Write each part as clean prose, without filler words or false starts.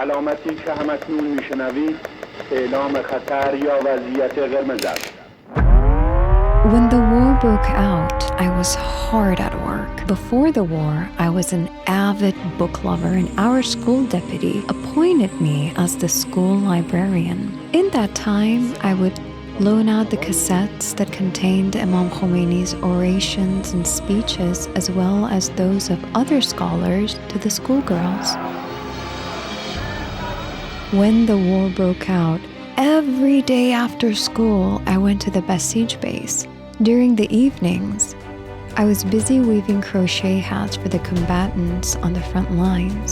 علامتی که همکنون میشنوید اعلام خطر یا وضعیت قرمز است. When the war broke out, I was hard at work. Before the war, I was an avid book lover, and our school deputy appointed me as the school librarian. In that time, I would loan out the cassettes that contained Imam Khomeini's orations and speeches, as well as those of other scholars, to the schoolgirls. When the war broke out, every day after school, I went to the Basij base. During the evenings, I was busy weaving crochet hats for the combatants on the front lines.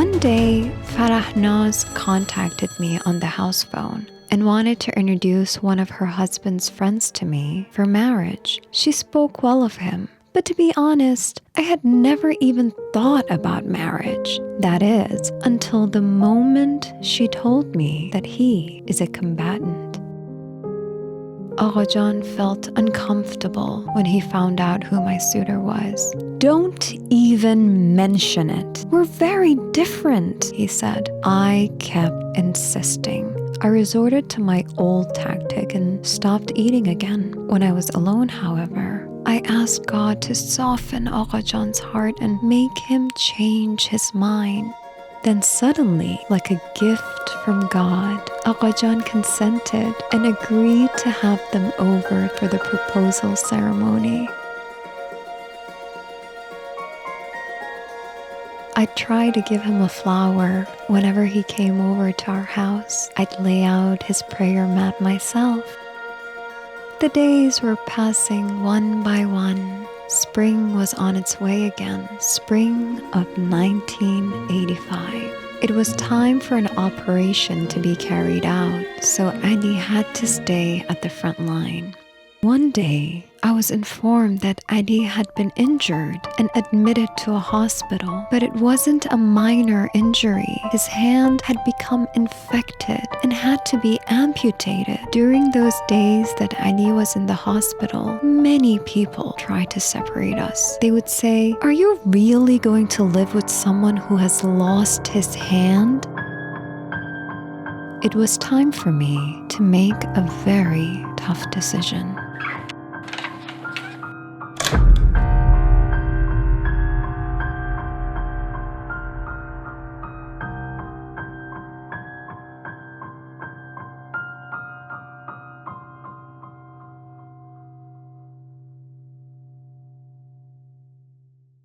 One day, Farahnaz contacted me on the house phone and wanted to introduce one of her husband's friends to me for marriage. She spoke well of him, but to be honest, I had never even thought about marriage. That is, until the moment she told me that he is a combatant. Aghajan felt uncomfortable when he found out who my suitor was. "Don't even mention it. We're very different," he said. I kept insisting. I resorted to my old tactic and stopped eating again. When I was alone, however, I asked God to soften Aghajan's heart and make him change his mind. Then suddenly, like a gift from God, Aghajan consented and agreed to have them over for the proposal ceremony. I'd try to give him a flower whenever he came over to our house. I'd lay out his prayer mat myself. The days were passing one by one. Spring was on its way again, spring of 1985. It was time for an operation to be carried out, so Adi had to stay at the front line. One day, I was informed that Adi had been injured and admitted to a hospital, but it wasn't a minor injury. His hand had become infected and had to be amputated. During those days that Adi was in the hospital, many people tried to separate us. They would say, "Are you really going to live with someone who has lost his hand?" It was time for me to make a very tough decision.